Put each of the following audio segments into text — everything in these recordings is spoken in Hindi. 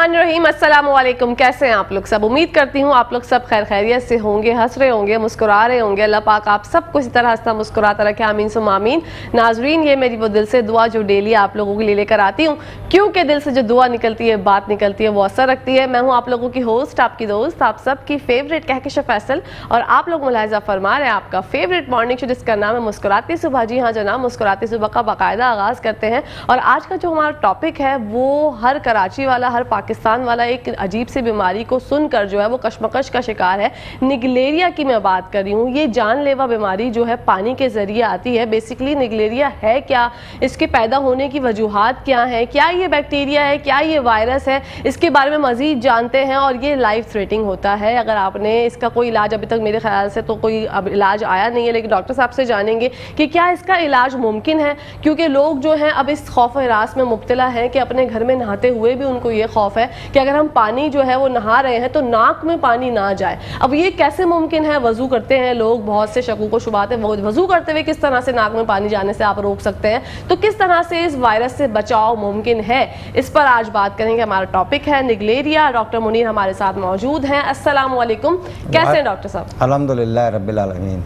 बिस्मिल्लाहिर्रहमानिर्रहीम, अस्सलाम वालेकुम। कैसे हैं आप लोग सब? उम्मीद करती हूँ आप लोग सब खैर खैरियत से होंगे, हंस रहे होंगे, मुस्कुरा रहे होंगे। अल्लाह पाक आप सबको इसी तरह हंसता मुस्कुराता रखे, आमीन सुम आमीन। नाजरीन, ये मेरी वो दिल से दुआ जो डेली आप लोगों के लिए लेकर आती हूँ, क्योंकि दिल से जो दुआ निकलती है, बात निकलती है, वो असर रखती है। मैं हूँ आप लोगों की होस्ट, आपकी दोस्त, आप सबकी फेवरेट कहकशां फैसल, और आप लोग मुलाहिजा फरमा रहे हैं आपका फेवरेट मॉर्निंग शो जिसका नाम है मुस्कुराती सुबह। जी हाँ जनाब, मुस्कुराती सुबह का बाकायदा आगाज़ करते हैं। और आज का जो हमारा टॉपिक है वो हर कराची वाला, हर पाकिस्तान वाला एक अजीब सी बीमारी को सुनकर जो है वो कशमकश का शिकार है। निगलेरिया की मैं बात कर रही हूँ। ये जानलेवा बीमारी जो है पानी के जरिए आती है। बेसिकली निगलेरिया है क्या, इसके पैदा होने की वजूहात क्या है, क्या ये बैक्टीरिया है, क्या ये वायरस है, इसके बारे में मजीद जानते हैं। और ये लाइफ थ्रेटिंग होता है। अगर आपने इसका कोई इलाज अभी तक मेरे ख्याल से तो कोई अब इलाज आया नहीं है, लेकिन डॉक्टर साहब से जानेंगे कि क्या इसका इलाज मुमकिन है। क्योंकि लोग जो हैं अब इस खौफ हिरास में मुब्तला हैं कि अपने घर में नहाते हुए भी उनको ये खौफ है कि अगर हम पानी जो है वो नहा रहे हैं तो नाक में पानी ना जाए। अब ये कैसे मुमकिन है? वजू करते हैं लोग, बहुत से शकूक व शुबात है, वजू करते हुए किस तरह से नाक में पानी जाने से आप रोक सकते हैं, तो किस तरह से इस वायरस से बचाव मुमकिन है, इस पर आज बात करेंगे। हमारा टॉपिक है निगलेरिया। डॉक्टर मुनीर हमारे साथ मौजूद हैं। अस्सलाम वालेकुम, कैसे हैं डॉक्टर साहब? अल्हम्दुलिल्लाह रब्बिल आलमीन।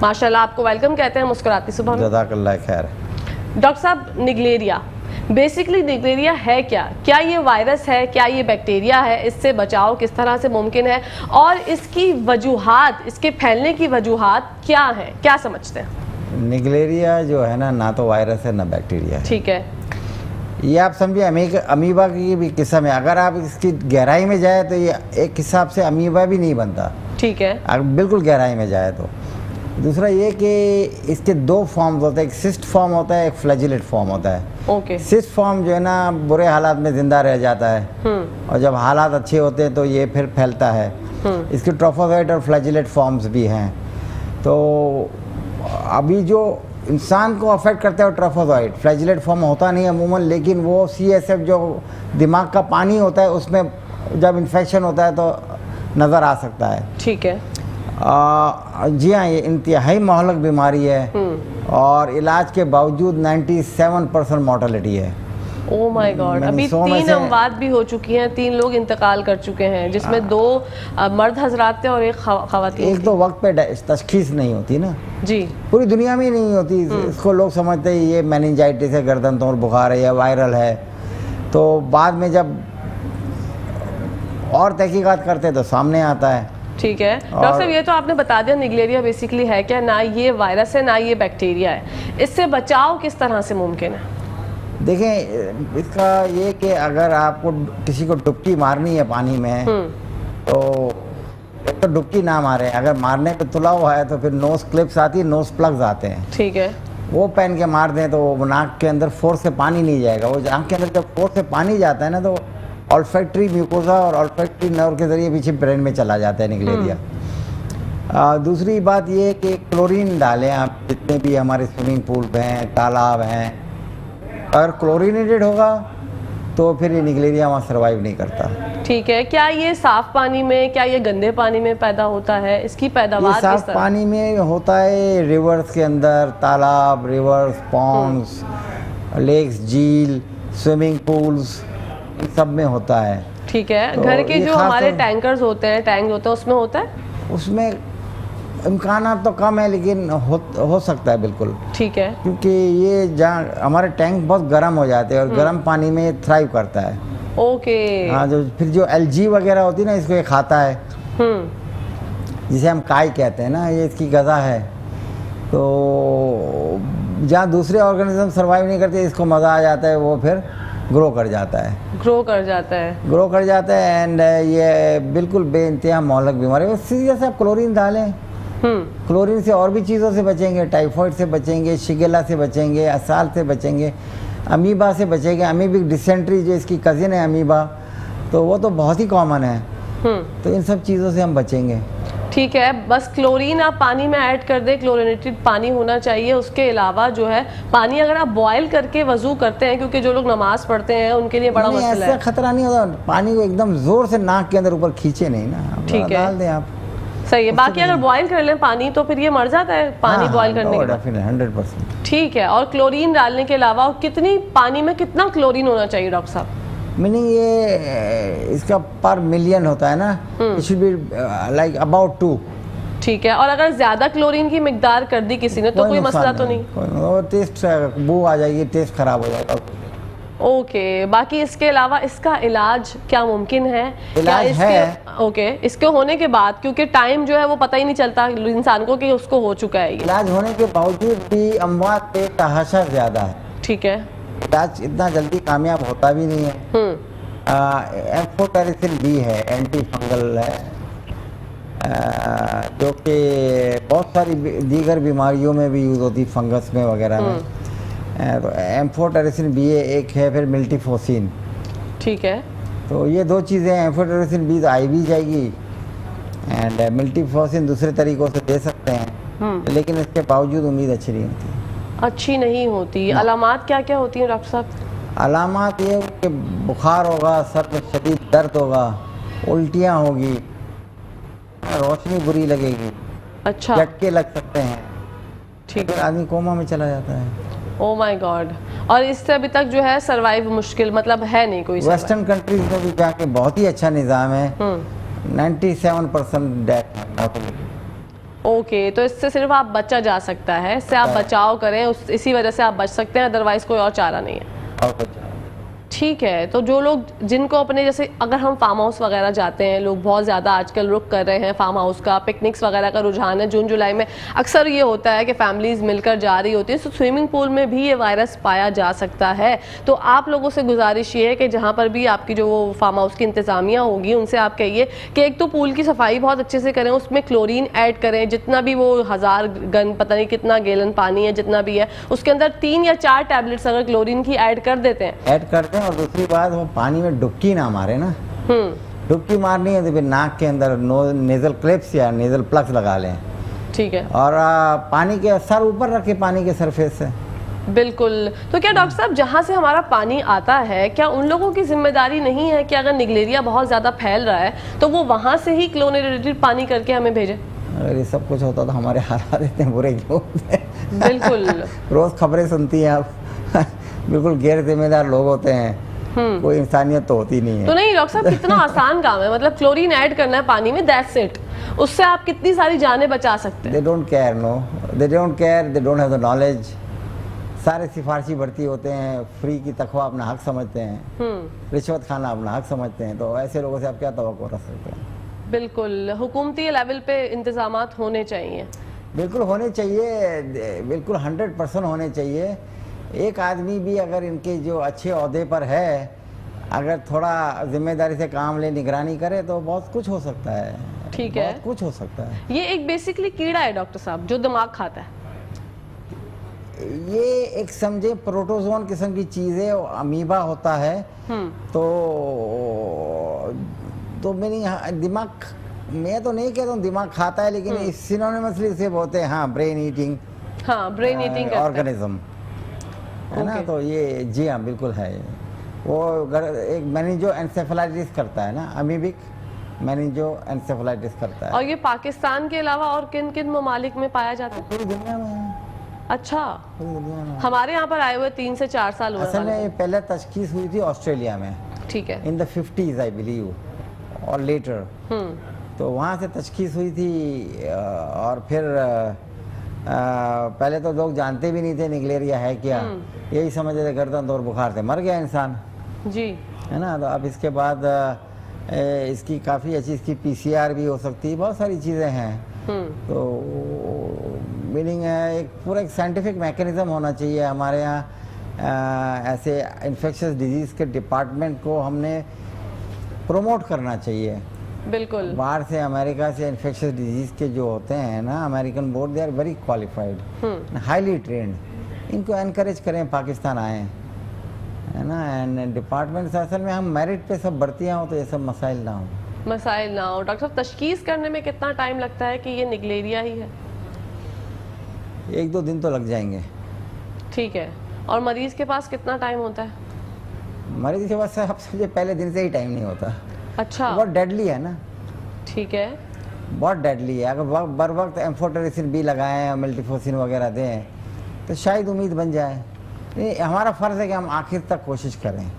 माशाल्लाह, आपको वेलकम कहते हैं मुस्कुराती सुबह में। जज़ाकल्लाह खैर। डॉक्टर साहब, निगलेरिया बेसिकली निगलेरिया है क्या? क्या ये वायरस है, क्या ये बैक्टीरिया है? इससे बचाव किस तरह से मुमकिन है और इसकी वजूहात, इसके फैलने की वजूहात क्या है, क्या समझते हैं? निगलेरिया जो है ना तो वायरस है ना बैक्टीरिया है। ठीक है, ये आप समझिए अमीबा की भी किस्म है। अगर आप इसकी गहराई में जाए तो ये एक हिसाब से अमीबा भी नहीं बनता। ठीक है, अगर बिल्कुल गहराई में जाए तो। दूसरा ये कि इसके दो फॉर्म्स होते हैं, एक सिस्ट फॉर्म होता है, एक फ्लैजिलेट फॉर्म होता है। ओके। सिस्ट फॉर्म जो है ना बुरे हालात में ज़िंदा रह जाता है, और जब हालात अच्छे होते हैं तो ये फिर फैलता है। इसके ट्रोफोसाइट और फ्लैजिलेट फॉर्म्स भी हैं। तो अभी जो इंसान को अफेक्ट करता है वो ट्रोफोसाइट, फ्लैजिलेट फॉर्म होता नहीं है अमूमन, लेकिन वो CSF जो दिमाग का पानी होता है उसमें जब इन्फेक्शन होता है तो नज़र आ सकता है। ठीक है। जी हाँ, ये इंतहाई महलक बीमारी है और इलाज के बावजूद 97% मोर्टेलिटी है। ओह माय गॉड, अभी 3 अमवात भी हो चुकी हैं, 3 लोग इंतकाल कर चुके हैं, जिसमें 2 मर्द हजरात थे और एक खवातीन। एक तो वक्त पे तशखीस नहीं होती ना जी, पूरी दुनिया में नहीं होती। इसको लोग समझते हैं ये मेनिंजाइटिस है, गर्दन तोड़ बुखार है या वायरल है, तो बाद में जब और तहकीकात करते हैं तो सामने आता है। ठीक है डॉक्टर साहब, ये तो आपने बता दिया निगलेरिया बेसिकली है क्या। ना ये वायरस है ना ये बैक्टीरिया है, इससे बचाव किस तरह से मुमकिन है? देखें, इसका ये कि अगर आपको किसी को डुबकी मारनी है पानी में तो एक तो डुबकी ना मारे, अगर मारने पे तुला हुआ है तो फिर नोज क्लिप्स आती है, नोज प्लग्स आते हैं। ठीक है, वो पहन के मार दें तो वो नाक के अंदर फोर्स से पानी नहीं जाएगा। वो नाक के अंदर जब फोर्स से पानी जाता है ना तो ऑल्फैक्टरी म्यूकोसा और ऑल्फैक्टरी नर्व के ज़रिए पीछे ब्रेन में चला जाता है निगलेरिया। दूसरी बात ये कि क्लोरीन डालें आप, जितने भी हमारे स्विमिंग पूल हैं, तालाब हैं, अगर क्लोरीनेटेड होगा तो फिर ये निगलेरिया वहाँ सर्वाइव नहीं करता। ठीक है। क्या ये साफ पानी में, क्या ये गंदे पानी में पैदा होता है? इसकी पैदावार ये साफ पानी में होता है, रिवर्स के अंदर, तालाब, रिवर्स, पॉन्ड्स, लेक्स, झील, स्विमिंग पूल्स, सब में होता है। ठीक है। तो घर के जो हमारे टैंकर्स होते हैं, टैंक होते हैं, उसमें होता है? उसमें इम्कानात तो कम है, लेकिन हो सकता है बिल्कुल। ठीक है। क्योंकि ये जहाँ हमारे टैंक बहुत गर्म हो जाते हैं और गर्म पानी में ये थ्राइव करता है। ओके। हाँ, जो एलगी वगैरह होती है ना, इसको ये खाता है, जिसे हम काई कहते हैं ना, ये इसकी गज़ा है। तो जहाँ दूसरे ऑर्गेनिज्म सर्वाइव नहीं करते, इसको मज़ा आ जाता है, वो फिर ग्रो कर जाता है। ग्रो कर जाता है एंड ये बिल्कुल बेइंतहा महलक बीमारी है। सीधे से आप क्लोरीन डालें, क्लोरीन से और भी चीज़ों से बचेंगे, टाइफॉइड से बचेंगे, शिगेला से बचेंगे, असाल से बचेंगे, अमीबा से बचेंगे। अमीबिक डिसेंट्री जो इसकी कज़िन है अमीबा, तो वो तो बहुत ही कॉमन है। तो इन सब चीज़ों से हम बचेंगे। ठीक है। बस क्लोरीन आप पानी में ऐड कर दें, क्लोरिनेटेड पानी होना चाहिए। उसके अलावा जो है पानी अगर आप बॉयल करके वजू करते हैं, क्योंकि जो लोग नमाज पढ़ते हैं उनके लिए बड़ा मसला है। ऐसा खतरा नहीं होता, पानी को एकदम जोर से नाक के अंदर ऊपर खींचे नहीं ना, ठीक है, डाल दें आप, सही है। बाकी अगर बॉयल कर लें पानी तो फिर ये मर जाता है पानी बॉयल करने के बाद। 100%। ठीक है। और क्लोरीन डालने के अलावा कितनी पानी में कितना क्लोरीन होना चाहिए डॉक्टर साहब? मीनिंग ये इसका पर मिलियन होता है ना, it should be like about 2। ठीक है, और अगर ज्यादा क्लोरीन की मिकदार कर दी किसी ने तो कोई मसला तो नहीं? वो टेस्ट बू आ जाएगी, टेस्ट खराब हो जाएगा। ओके, बाकी इसके अलावा इसका इलाज क्या मुमकिन है? इलाज क्या है। ओके, इसके होने के बाद, क्योंकि टाइम जो है वो पता ही नहीं चलता इंसान को कि उसको हो चुका है ये। इलाज होने के बावजूद भी अमवात पे तहाशा ज्यादा है। ठीक है। इलाज इतना जल्दी कामयाब होता भी नहीं है। एम्फोटेरिसिन बी है, एंटी फंगल है, जो कि बहुत सारी दीगर बीमारियों में भी यूज़ होती, फंगस में वगैरह में। तो एम्फोटेरिसिन बी एक है, फिर मिल्टीफोसिन। ठीक है। तो ये दो चीज़ें, एम्फोटेरिसिन बी तो आई भी जाएगी एंड मिल्टीफोसिन दूसरे तरीक़ों से दे सकते हैं, लेकिन इसके बावजूद उम्मीद अच्छी नहीं होती। अच्छी नहीं होती। अलामात क्या क्या होती हैं डॉक्टर साहब? अलामात ये कि बुखार होगा, सर में शदीद दर्द होगा, उल्टियाँ होगी, रोशनी बुरी लगेगी, अच्छा, झटके लग सकते हैं, ठीक है। आदमी कोमा में चला जाता है। Oh my God. और इससे अभी तक जो है सरवाइव मुश्किल, मतलब है नहीं कोई survive? वेस्टर्न कंट्रीज में भी जाके बहुत ही अच्छा निज़ाम है, 97% डेथ है, mortality। ओके, तो इससे सिर्फ आप बचा जा सकता है, इससे आप बचाव करें, इसी वजह से आप बच सकते हैं, अदरवाइज कोई और चारा नहीं है। और कुछ ठीक है। तो जो लोग जिनको अपने जैसे अगर हम फार्म हाउस वगैरह जाते हैं, लोग बहुत ज़्यादा आजकल रुख कर रहे हैं फार्म हाउस का, पिकनिक्स वगैरह का रुझान है, जून जुलाई में अक्सर ये होता है कि फैमिलीज़ मिलकर जा रही होती है, तो स्विमिंग पूल में भी ये वायरस पाया जा सकता है। तो आप लोगों से गुजारिश ये है कि जहाँ पर भी आपकी जो वो फार्म हाउस की इंतज़ामिया होगी उनसे आप कहिए कि एक तो पूल की सफाई बहुत अच्छे से करें, उसमें क्लोरीन ऐड करें, जितना भी वो 1000 गन पता नहीं कितना गैलन पानी है जितना भी है, उसके अंदर 3 या 4 टैबलेट्स अगर क्लोरीन की ऐड कर देते हैं, ऐड करते हैं। और दूसरी बात, वो पानी में डुबकी ना मारे ना। डुबकी मारनी है तो फिर नाक के अंदर नेजल क्लिप्स या नेजल प्लग्स लगा लें। ठीक है। और पानी के सर ऊपर रखे, पानी के सरफेस से। बिल्कुल। तो क्या डॉक्टर साहब, जहाँ से हमारा पानी आता है, क्या उन लोगों की जिम्मेदारी नहीं है कि अगर निगलेरिया बहुत ज़्यादा फैल रहा है तो वो वहाँ से ही क्लोरिनेटेड पानी करके हमें भेजें? अगर ये सब कुछ होता तो हमारे हालात इतने बुरे क्यों होते? बिल्कुल। रोज़ खबरें सुनती हैं आप। बिल्कुल गैर जिम्मेदार लोग होते हैं, कोई इंसानियत तो होती नहीं है। तो नहीं डॉक्टर साहब, कितना आसान काम है, मतलब क्लोरीन ऐड करना है पानी में, दैट्स इट, उससे आप कितनी सारी जानें बचा सकते हैं। They don't care, no they don't care, they don't have the knowledge. सारे सिफारशी भर्ती होते हैं, फ्री की तखवा अपना हक समझते हैं, रिश्वत खाना अपना हक समझते हैं, तो ऐसे लोगों से आप क्या तवक्को रख सकते हैं? बिल्कुल, हुकूमती लेवल पे इंतजामात होने चाहिए। बिल्कुल होने चाहिए, बिल्कुल 100% होने चाहिए। एक आदमी भी अगर इनके जो अच्छे ओहदे पर है, अगर थोड़ा जिम्मेदारी से काम ले, निगरानी करे, तो बहुत कुछ हो सकता है। ठीक है, बहुत कुछ हो सकता है। ये एक बेसिकली कीड़ा है डॉक्टर साहब जो दिमाग खाता है। ये एक समझे प्रोटोजोन किस्म की चीज़ है, अमीबा होता है। तो मैंने दिमाग, मैं तो नहीं कहता हूँ दिमाग खाता है, लेकिन सिनोनिमसली से बोलते हैं, हाँ, ब्रेन ईटिंग, हाँ, ब्रेन ईटिंग ऑर्गेनिज्म है ना। तो ये जी हाँ बिल्कुल है। वो एक मैनिंजो एन्सेफेलाइटिस करता है ना, अमीबिक मैनिंजो एन्सेफेलाइटिस करता है। और ये पाकिस्तान के अलावा और किन किन ममालिक में पाया जाता है? पूरी दुनिया में। अच्छा, पूरी दुनिया में। हमारे यहाँ पर आए हुए 3 से 4 साल हुए। असल में पहले तशखीस हुई थी ऑस्ट्रेलिया में, ठीक है, in the 50s I believe, और लेटर। तो वहाँ से तशखीस हुई थी। और फिर पहले तो लोग जानते भी नहीं थे निगलेरिया है क्या, यही समझते थे गर्दन और बुखार से मर गया इंसान जी, है ना। तो अब इसके बाद इसकी काफ़ी अच्छी इसकी PCR भी हो सकती है, बहुत सारी चीज़ें हैं। तो मीनिंग है एक पूरा एक साइंटिफिक मैकेनिज़्म होना चाहिए हमारे यहाँ। ऐसे इन्फेक्शस डिजीज़ के डिपार्टमेंट को हमने प्रमोट करना चाहिए। बिल्कुल। बाहर से, अमेरिका से इन्फेक्शस डिजीज़ के जो होते हैं ना, American board, they are very qualified, highly trained. इनको एनकरेज करें, पाकिस्तान आए, है ना। एंड डिपार्टमेंट असल में हम मेरिट पे सब भर्तियाँ हो, तो ये सब मसाइल ना हो। मसाइल ना हो। डॉक्टर साहब, तशखीस करने में कितना टाइम लगता है कि ये निगलेरिया ही है? 1-2 दिन तो लग जाएंगे। ठीक है। और मरीज के पास कितना टाइम होता है? मरीज के पास सबसे पहले दिन से ही टाइम नहीं होता। अच्छा, बहुत डेडली है ना। ठीक है, बहुत डेडली है। अगर बर वक्त एम्फोटेरिसिन भी लगाएं, मिल्टीफोसिन वगैरह दें, तो शायद उम्मीद बन जाए। नहीं, हमारा फ़र्ज़ है कि हम आखिर तक कोशिश करें।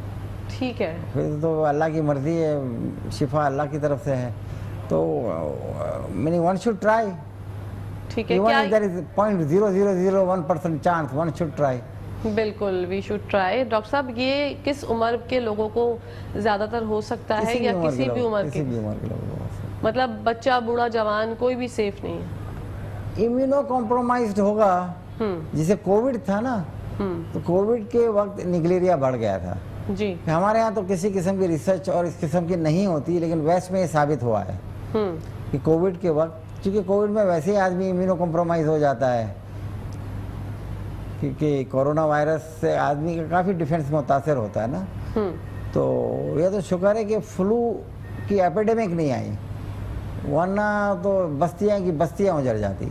ठीक है। फिर तो अल्लाह की मर्जी है, शिफा अल्लाह की तरफ से है, तो मैंने वन शुड ट्राई, ठीक है। इवन क्या if there is 0.0001% chance, one should try. बिल्कुल, वी शुड ट्राई। डॉक्टर साहब, ये किस उम्र के लोगों को ज़्यादातर हो सकता है या किसी भी उम्र के? किसी भी उम्र के लोगों को, मतलब बच्चा, बूढ़ा, जवान, कोई भी सेफ नहीं है? इम्यूनो कॉम्प्रोमाइज्ड होगा। जिसे कोविड था ना, तो कोविड के वक्त निगलेरिया बढ़ गया था जी। हमारे यहाँ, तो किसी किस्म की रिसर्च और इस किस्म की नहीं होती, लेकिन वेस्ट में ये साबित हुआ है कि कोविड के वक्त, क्योंकि कोविड में वैसे ही आदमी इम्यूनो कॉम्प्रोमाइज हो जाता है, क्योंकि कोरोना वायरस से आदमी का काफ़ी डिफेंस मुतासर होता है ना। तो यह तो शुक्र है कि फ्लू की एपिडेमिक नहीं आई, वरना तो बस्तियाँ की बस्तियाँ उजड़ जाती।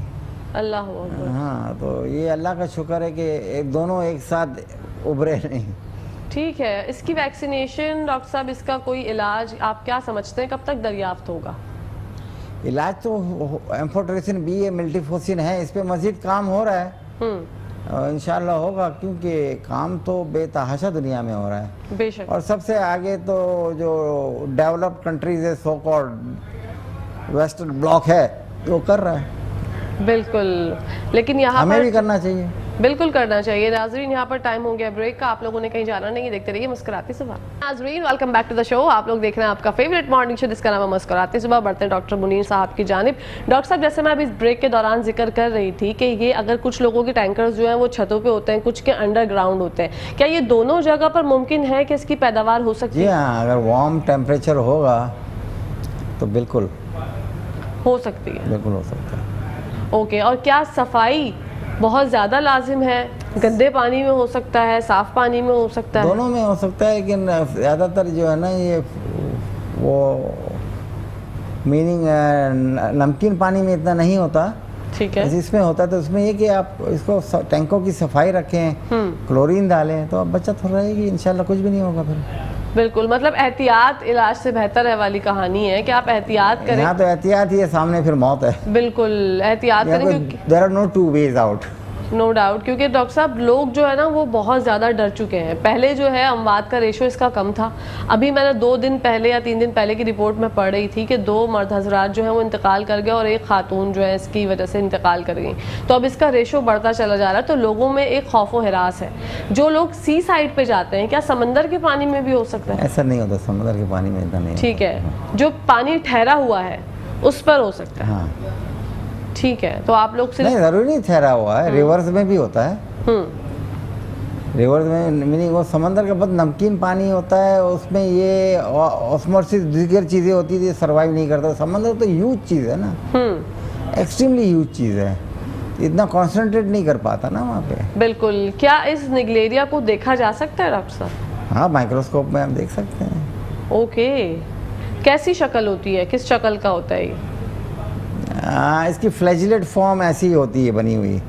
अल्लाह अकबर। हाँ, तो ये अल्लाह का शुक्र है कि दोनों एक साथ उभरे नहीं। ठीक है। इसकी वैक्सीनेशन, डॉक्टर साहब, इसका कोई इलाज आप क्या समझते हैं, कब तक दरियाफ्त होगा? इलाज तो एम्फोटेरिसिन बी है, मिल्टीफोसिन है, इस पे मजीद काम हो रहा है और इंशाल्लाह होगा, क्योंकि काम तो बेतहाशा दुनिया में हो रहा है। बेशक। और सबसे आगे तो जो डेवलप्ड कंट्रीज है, सो कॉल्ड वेस्टर्न ब्लॉक है, वो कर रहा है। बिल्कुल, लेकिन यहाँ हमें पर भी करना चाहिए। बिल्कुल करना चाहिए। नाजरीन, यहाँ पर टाइम हो गया ब्रेक का, आप लोगों ने कहीं जाना नहीं है, देखते रहिए मुस्कुराती सुबह। नाजरीन, welcome back to the show. आप लोग देख रहे हैं आपका फेवरेट मॉर्निंग शो, जिसका नाम है मुस्कुराती सुबह। बढ़ते हैं डॉक्टर मुनीर साहब की जानिब। डॉक्टर साहब, जैसे मैं अभी इस ब्रेक के दौरान जिक्र कर रही थी कि ये अगर कुछ लोगों के टैंकर्स जो हैं वो छतों पे होते हैं, कुछ के अंडरग्राउंड होते हैं, क्या ये दोनों जगह पर मुमकिन है कि इसकी पैदावार हो सकती जी है? हाँ, अगर वार्म टेम्परेचर होगा तो बिल्कुल हो सकती है। बिल्कुल हो सकता है। ओके। और क्या सफाई बहुत ज़्यादा लाजिम है? गंदे पानी में हो सकता है, साफ पानी में हो सकता है? दोनों में हो सकता है, लेकिन ज़्यादातर जो है ना, ये वो मीनिंग नमकीन पानी में इतना नहीं होता, ठीक है। इसमें होता है। तो उसमें ये कि आप इसको टैंकों की सफाई रखें, क्लोरीन डालें, तो अब बचत हो रहेगी, इंशाल्लाह कुछ भी नहीं होगा फिर। बिल्कुल, मतलब एहतियात इलाज से बेहतर है वाली कहानी है कि आप एहतियात करें। यहाँ तो एहतियात ही है, सामने फिर मौत है। बिल्कुल एहतियात करें, क्योंकि there are no two ways out. No doubt, क्योंकि डॉक्टर साहब लोग जो है ना वो बहुत ज़्यादा डर चुके हैं। पहले जो है अमवात का रेशो इसका कम था। अभी मैंने 2 दिन पहले या 3 दिन पहले की रिपोर्ट में पढ़ रही थी कि 2 मर्द हजरात जो है वो इंतकाल कर गए और एक खातून जो है इसकी वजह से इंतकाल कर गई। तो अब इसका रेशो बढ़ता चला जा रहा है, तो लोगों में एक खौफ व हिरास है। जो लोग सी साइड पे जाते हैं, क्या समंदर के पानी में भी हो सकता है? ऐसा नहीं होता, समुद्र के पानी में इतना नहीं। ठीक है, जो पानी ठहरा हुआ है उस पर हो सकता है। हाँ, ठीक है। तो आप लोग सिर्फ नहीं, जरूरी नहीं ठहरा हुआ है, रिवर्स में भी होता है। रिवर्स में मीनिंग वो समंदर का बहुत नमकीन पानी होता है, उसमें ये ऑस्मोसिस दीगर चीज़ें होती थी, सर्वाइव नहीं करता। समंदर तो ह्यूज चीज़ है ना, एक्सट्रीमली ह्यूज चीज़ है, इतना कॉन्सेंट्रेट नहीं कर पाता ना वहाँ पे। बिल्कुल। क्या इस निगलेरिया को देखा जा सकता है डॉक्टर साहब? हाँ, माइक्रोस्कोप में हम देख सकते हैं। ओके। कैसी शक्ल होती है, किस शक्ल का होता है ये? इसकी फ्लैजिलेट फॉर्म ऐसी ही होती है बनी हुई।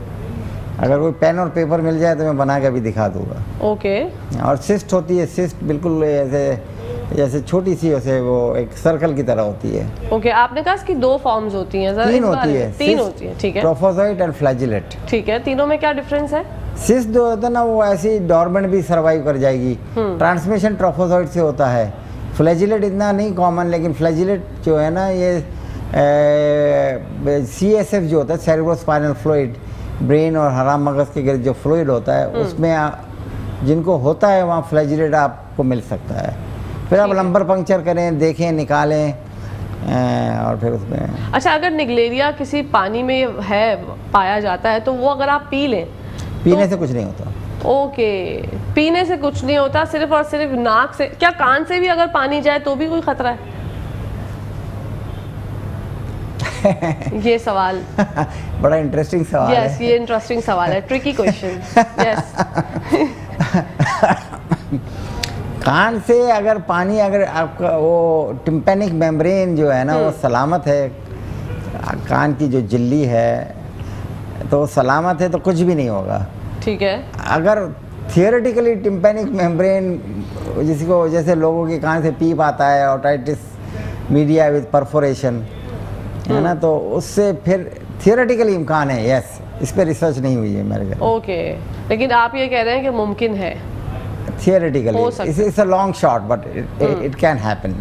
अगर कोई पेन और पेपर मिल जाए तो मैं बना के अभी दिखा दूंगा। ओके। और सिस्ट होती है, सिस्ट बिल्कुल ऐसे जैसे छोटी सी, वैसे वो एक सर्कल की तरह होती है। ओके। आपने कहा इसकी 2 फॉर्म्स होती हैं, तीन होती है, 3 होती है। ठीक है, ट्रोफोजोइट एंड फ्लैजिलेट। ठीक है। तीनों में क्या डिफरेंस है? सिस्ट जो होता है ना, वो ऐसी डॉर्मेंट भी सर्वाइव कर जाएगी, ट्रांसमिशन ट्रोफोजोइट से होता है। फ्लैजिलेट इतना नहीं कॉमन, लेकिन फ्लैजिलेट जो है ना, ये CSF जो होता है, सेरेब्रोस्पाइनल फ्लूइड, ब्रेन और हराम मगज के गिर्द जो फ्लूइड होता है, उसमें जिनको होता है वहाँ फ्लैजिलेट आपको मिल सकता है। फिर आप लंबर पंक्चर करें, देखें, निकालें और फिर उसमें। अच्छा, अगर निगलेरिया किसी पानी में है, पाया जाता है, तो वो अगर आप पी लें, पीने से कुछ नहीं होता। ओके, पीने से कुछ नहीं होता, सिर्फ और सिर्फ नाक से। क्या कान से भी अगर पानी जाए तो भी कोई खतरा है? ये सवाल बड़ा इंटरेस्टिंग सवाल है। ये इंटरेस्टिंग सवाल है, ट्रिकी क्वेश्चन। यस। कान से अगर पानी, अगर आपका वो टिम्पैनिक मेम्ब्रेन जो है ना वो सलामत है, कान की जो झिल्ली है तो सलामत है, तो कुछ भी नहीं होगा। ठीक है। अगर थियोरेटिकली टिम्पैनिक मेम्ब्रेन जिसको, जैसे लोगों के कान से पीप आता है, ऑटाइटिस मीडिया विद परफोरेशन है ना, तो उससे फिर थियोरेटिकली इम्कान है। यस, इस पर रिसर्च नहीं हुई है मेरे घर। ओके, लेकिन आप ये कह रहे हैं कि मुमकिन है? थियोरेटिकली हो सकता है। It's a long shot but it can happen.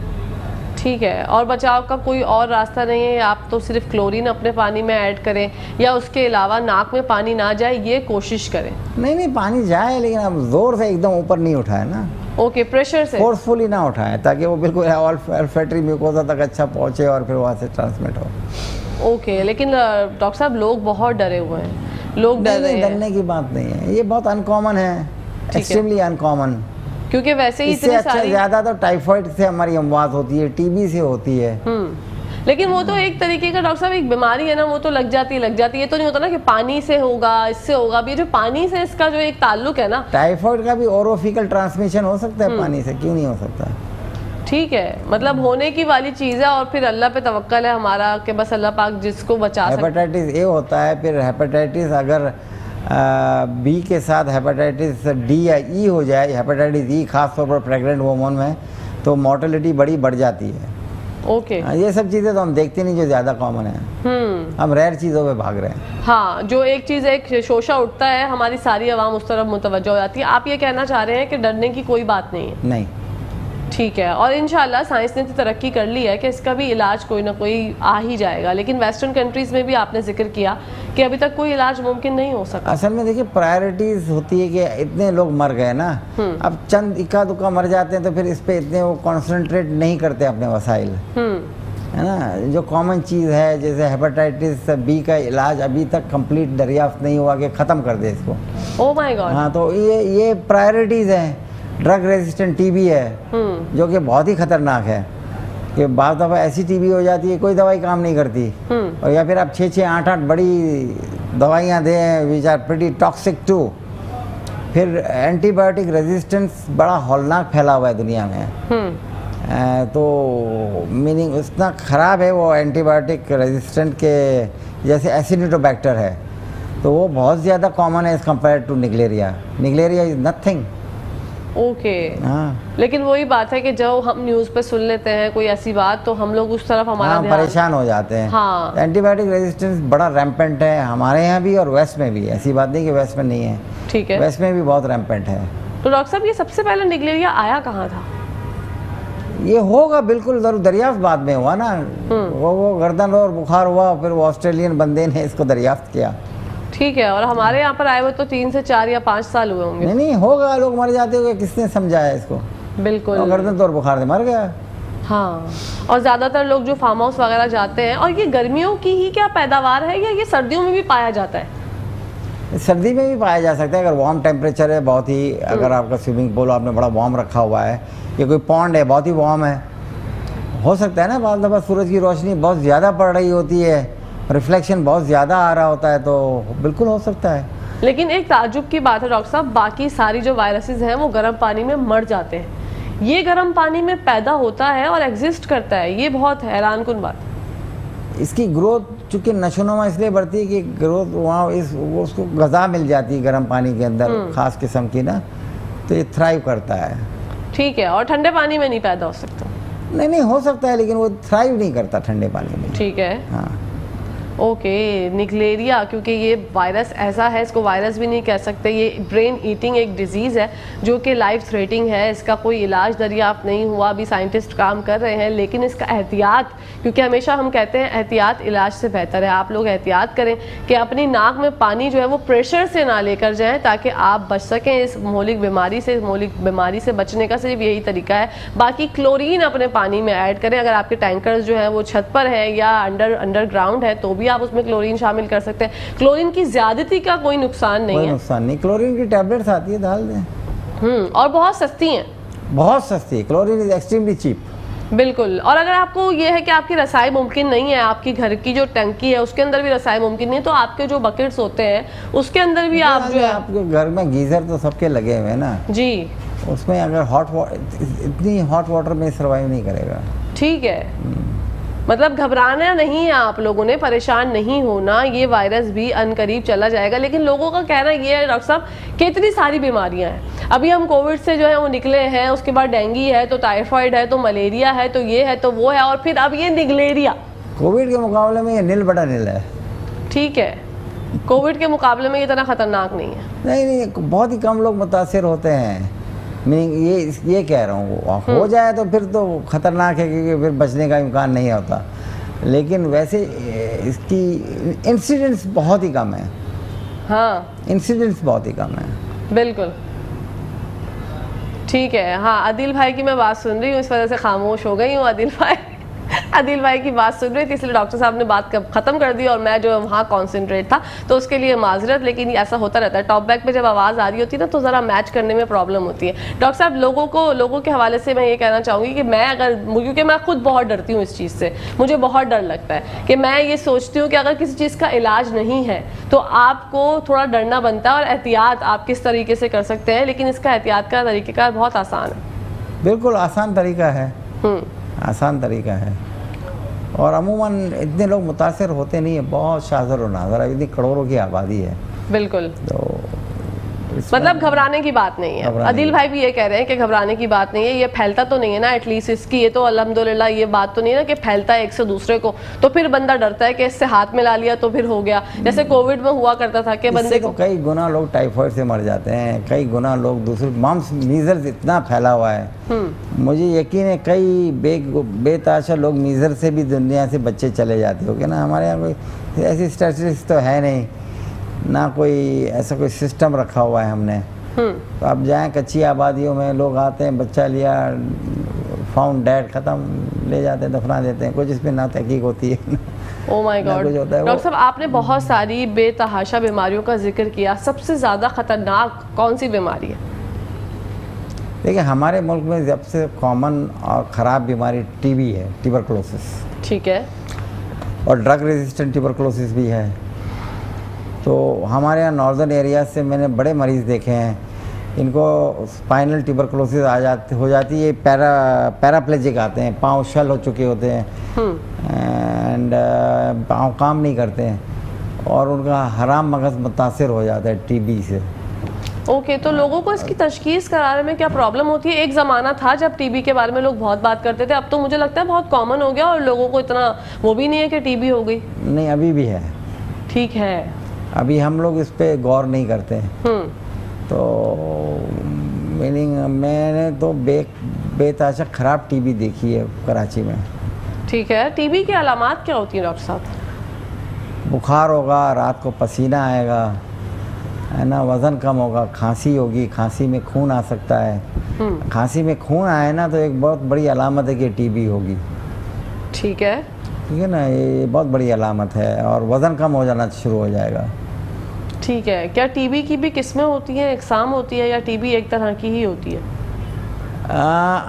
ठीक है, और बचाव का कोई और रास्ता नहीं है? आप तो सिर्फ क्लोरीन अपने पानी में ऐड करें या उसके अलावा नाक में पानी ना जाए ये कोशिश करें? नहीं पानी जाए, लेकिन अब जोर से एकदम ऊपर नहीं उठाए ना, ओके, प्रेशर से फोर्सफुली ना उठाए, ताकि वो बिल्कुल ऑल्फैक्टरी म्यूकोसा तक अच्छा पहुंचे और फिर वहाँ से ट्रांसमिट हो। ओके, लेकिन डॉक्टर साहब लोग बहुत डरे हुए हैं, लोग डर रहे हैं। डरने की बात नहीं है, ये बहुत अनकॉमन है, एक्सट्रीमली अनकॉमन। क्योंकि वैसे ही इससे इतनी अच्छा सारी ज़्यादा तो टाइफाइड से हमारी अमवात होती है, टीबी से होती है। लेकिन वो तो एक तरीके का डॉक्टर साहब एक बीमारी है ना, वो तो लग जाती है। ये तो नहीं होता ना कि पानी से होगा, इससे होगा। अब ये जो पानी से इसका जो एक ताल्लुक है ना, टाइफाइड का भी ओरोफिकल ट्रांसमिशन हो सकता है पानी से, क्यों नहीं हो सकता? ठीक है, मतलब होने की वाली चीज़ है और फिर अल्लाह पे तवक्कल है हमारा कि बस अल्लाह पाक जिसको बचा सके। हेपेटाइटिस ए होता है, फिर हेपेटाइटिस अगर बी के साथ हेपेटाइटिस डी या ई हो जाए, हेपेटाइटिस ई खासतौर पर प्रेग्नेंट वुमन में, तो मोर्टेलिटी बड़ी बढ़ जाती है। ओके, ये सब चीज़ें तो हम देखते नहीं, जो ज़्यादा कॉमन है। हम रेयर चीज़ों पे भाग रहे हैं। हाँ, जो एक चीज़ एक शोशा उठता है, हमारी सारी आवाम उस तरफ मुतवज्जो हो जाती है। आप ये कहना चाह रहे हैं कि डरने की कोई बात नहीं है? नहीं। ठीक है, और इंशाल्लाह साइंस ने तो तरक्की कर ली है कि इसका भी इलाज कोई ना कोई आ ही जाएगा। लेकिन वेस्टर्न कंट्रीज़ में भी आपने जिक्र किया कि अभी तक कोई इलाज मुमकिन नहीं हो सका। असल में देखिए, प्रायोरिटीज होती है कि इतने लोग मर गए ना, अब चंद इक्का दुक्का मर जाते हैं तो फिर इस पे इतने वो कॉन्सेंट्रेट नहीं करते अपने वसाइल, है ना। जो कॉमन चीज़ है, जैसे हेपेटाइटिस बी का इलाज अभी तक कंप्लीट दरियाफ्त नहीं हुआ कि ख़त्म कर दे इसको। Oh my God. हाँ, तो ये प्रायोरिटीज़ हैं। ड्रग रेजिस्टेंट टीबी है, जो कि बहुत ही खतरनाक है, कि बार दफ़ा ऐसी टीबी हो जाती है कोई दवाई काम नहीं करती, और या फिर आप 6-6, 8-8 बड़ी दवाइयाँ दें which are pretty toxic too. फिर एंटीबायोटिक रेजिस्टेंस बड़ा हौलनाक फैला हुआ है दुनिया में। तो मीनिंग इतना ख़राब है वो एंटीबायोटिक रेजिस्टेंट के, जैसे एसिडिटोबैक्टर है, तो वो बहुत ज़्यादा कॉमन है as compare to Naegleria. Naegleria is nothing. Okay, हाँ, लेकिन वही बात है कि जब हम न्यूज़ पे सुन लेते हैं कोई ऐसी बात, तो हम लोग उस तरफ हमारा हाँ, ध्यान। परेशान हो जाते हैं। हाँ। एंटीबायोटिक रेजिस्टेंस बड़ा रैम्पेंट है हमारे यहाँ भी और वेस्ट में भी। ऐसी बात नहीं कि वेस्ट में नहीं है, ठीक है, वेस्ट में भी बहुत रैम्पेंट है। तो डॉक्टर साहब ये सबसे पहले निगलेरिया आया कहाँ था? ये होगा बिल्कुल जरूर, दरियाफ्त बाद में हुआ ना। वो गर्दन और बुखार हुआ, फिर वो ऑस्ट्रेलियन बंदे ने इसको दरियाफ्त किया। ठीक है, और हमारे यहाँ पर आए हुए तो 3 से 4 या 5 साल हुए होंगे। नहीं होगा, लोग मर जाते हुए, किसने समझाया इसको? बिल्कुल, गर्दन तो और बुखार से मर गया। हाँ, और ज़्यादातर लोग जो फार्म हाउस वगैरह जाते हैं, और ये गर्मियों की ही क्या पैदावार है या ये सर्दियों में भी पाया जाता है? सर्दी में भी पाया जा सकता है, अगर वार्म टेम्परेचर है बहुत ही, अगर आपका स्विमिंग पूल आपने बड़ा वार्म रखा हुआ है, या कोई पॉन्ड है बहुत ही वार्म है, हो सकता है ना। बाद दफ़ा सूरज की रोशनी बहुत ज़्यादा पड़ रही होती है, रिफ्लेक्शन बहुत ज़्यादा आ रहा होता है, तो बिल्कुल हो सकता है। लेकिन एक ताज्जुब की बात है डॉक्टर साहब, बाकी सारी जो वायरसेस हैं वो गर्म पानी में मर जाते हैं, ये गर्म पानी में पैदा होता है और एग्जिस्ट करता है, ये बहुत हैरान कुन बात है। इसकी ग्रोथ चूँकि नशोनुमा इसलिए बढ़ती है कि ग्रोथ वहाँ वो उसको गज़ा मिल जाती है गर्म पानी के अंदर, ख़ास किस्म की ना, तो ये थ्राइव करता है। ठीक है, और ठंडे पानी में नहीं पैदा हो सकता? नहीं हो सकता है, लेकिन वो थ्राइव नहीं करता ठंडे पानी में। ठीक है, हाँ। ओके, निगलेरिया, क्योंकि ये वायरस ऐसा है, इसको वायरस भी नहीं कह सकते, ये ब्रेन ईटिंग एक डिजीज़ है जो कि लाइफ थ्रेटिंग है। इसका कोई इलाज दरियाफ्त नहीं हुआ, अभी साइंटिस्ट काम कर रहे हैं, लेकिन इसका एहतियात, क्योंकि हमेशा हम कहते हैं एहतियात इलाज से बेहतर है। आप लोग एहतियात करें कि अपनी नाक में पानी जो है वो प्रेशर से ना लेकर जाएं, ताकि आप बच सकें इस मौलिक बीमारी से। मौलिक बीमारी से बचने का सिर्फ यही तरीका है। बाकी क्लोरीन अपने पानी में ऐड करें, अगर आपके टैंकर्स जो हैं वो छत पर है या अंडरग्राउंड है तो भी आप उसमें क्लोरीन शामिल कर सकते हैं। क्लोरीन की ज्यादती का कोई नुकसान नहीं है। कोई नुकसान नहीं, क्लोरीन की टैबलेट्स आती है, डाल दें। और बहुत सस्ती हैं, बहुत सस्ती। Chlorine is extremely cheap. बिल्कुल। और अगर आपको ये है कि आपकी रसाई मुमकिन नहीं है, आपकी घर की जो टंकी है उसके अंदर भी रसाई मुमकिन नहीं है, तो आपके जो बकेट्स होते हैं उसके अंदर भी आप जो है, आपके घर में गीजर तो सबके लगे हुए हैं ना जी, उसमें अगर इतनी हॉट वाटर में सर्वाइव नहीं करेगा। ठीक है, मतलब घबराना नहीं है आप लोगों ने, परेशान नहीं होना, ये वायरस भी अनकरीब चला जाएगा। लेकिन लोगों का कहना ये है डॉक्टर साहब कि इतनी सारी बीमारियां हैं, अभी हम कोविड से जो है वो निकले हैं, उसके बाद डेंगू है, तो टाइफाइड है, तो मलेरिया है, तो ये है, तो वो है, और फिर अब ये निगलेरिया। कोविड के मुकाबले में ये नील बड़ा नील है। ठीक है, कोविड के मुकाबले में ये इतना खतरनाक नहीं है। नहीं, बहुत ही कम लोग मुतासिर होते हैं। मीनिंग ये कह रहा हूँ, हो जाए तो फिर तो ख़तरनाक है, क्योंकि फिर बचने का इम्कान नहीं होता। लेकिन वैसे इसकी इंसिडेंट्स बहुत ही कम है। हाँ, इंसिडेंट्स बहुत ही कम है। बिल्कुल ठीक है। हाँ, आदिल भाई की मैं बात सुन रही हूँ, इस वजह से खामोश हो गई हूँ। आदिल भाई की बात सुन रही थी, इसलिए डॉक्टर साहब ने बात खत्म कर दी और मैं जो वहाँ कॉन्सेंट्रेट था, तो उसके लिए माजरत। लेकिन ऐसा होता रहता है, टॉप बैक पे जब आवाज़ आ रही होती है ना, तो ज़रा मैच करने में प्रॉब्लम होती है। डॉक्टर साहब, लोगों के हवाले से मैं ये कहना चाहूँगी कि मैं क्योंकि मैं खुद बहुत डरती हूँ इस चीज़ से, मुझे बहुत डर लगता है कि मैं ये सोचती हूँ कि अगर किसी चीज़ का इलाज नहीं है तो आपको थोड़ा डरना बनता है, और एहतियात आप किस तरीके से कर सकते हैं, लेकिन इसका एहतियात का तरीक़ेकार बहुत आसान है। बिल्कुल आसान तरीका है, आसान तरीका है। और अमूमन इतने लोग मुतासर होते नहीं है, बहुत शाज़र और नाज़र, इतनी करोड़ों की आबादी है। बिल्कुल, तो मतलब घबराने की बात नहीं है। आदिल भाई भी ये कह रहे हैं कि घबराने की बात नहीं है, ये फैलता तो नहीं है ना, एटलीस्ट इसकी ये तो अल्हम्दुलिल्लाह ये बात तो नहीं है ना कि फैलता है एक से दूसरे को, तो फिर बंदा डरता है कि इससे हाथ में ला लिया तो फिर हो गया। जैसे कोविड में हुआ करता था कि बंदे को कई गुना लोग टाइफाइड से मर जाते हैं, कई गुना लोग दूसरे मम्स मीजल्स इतना फैला हुआ है, मुझे यकीन है कई बेताशा लोग मीजल से भी दुनिया से बच्चे चले जाते हो ना। हमारे यहाँ कोई ऐसी स्टैटिस्टिक्स तो है नहीं ना, कोई ऐसा कोई सिस्टम रखा हुआ है हमने। तो अब जाएं कच्ची आबादियों में, लोग आते हैं, बच्चा लिया, फाउंड डेड, ख़त्म, ले जाते हैं, दफना देते हैं, कुछ इसमें ना तहकीक होती है। Oh my God. डॉक्टर साहब, आपने बहुत सारी बेतहाशा बीमारियों का जिक्र किया, सबसे ज़्यादा ख़तरनाक कौन सी बीमारी है? देखिए, हमारे मुल्क में सबसे कॉमन और ख़राब बीमारी टीबी है, ट्यूबरकुलोसिस। ठीक है। और ड्रग रेजिस्टेंट ट्यूबरकुलोसिस भी है। तो हमारे यहाँ नॉर्दर्न एरिया से मैंने बड़े मरीज़ देखे हैं, इनको स्पाइनल ट्यूबरकुलोसिस हो जाती है, पैराप्लेजिक आते हैं, पाँव शल हो चुके होते हैं, एंड पाँव काम नहीं करते हैं, और उनका हराम मगज़ मुतासिर हो जाता है टीबी से। ओके, तो लोगों को इसकी तशखीस कराने में क्या प्रॉब्लम होती है? एक ज़माना था जब टीबी के बारे में लोग बहुत बात करते थे, अब तो मुझे लगता है बहुत कॉमन हो गया और लोगों को इतना वो भी नहीं है कि टीबी हो गई। नहीं, अभी भी है। ठीक है, अभी हम लोग इस पे गौर नहीं करते हैं। तो मीनिंग मैंने तो बेताशा ख़राब टीबी देखी है कराची में। ठीक है। टीबी की अलामात क्या होती हैं डॉक्टर साहब? बुखार होगा, रात को पसीना आएगा, है ना, वज़न कम होगा, खांसी होगी, खांसी में खून आ सकता है। खांसी में खून आए ना तो एक बहुत बड़ी अलामत है कि टीबी होगी। ठीक है, ठीक है ना, ये बहुत बड़ी अलामत है, और वज़न कम हो जाना शुरू हो जाएगा। ठीक है। क्या टीबी की भी किस्में होती हैं, इकसाम होती है, या टीबी एक तरह की ही होती है?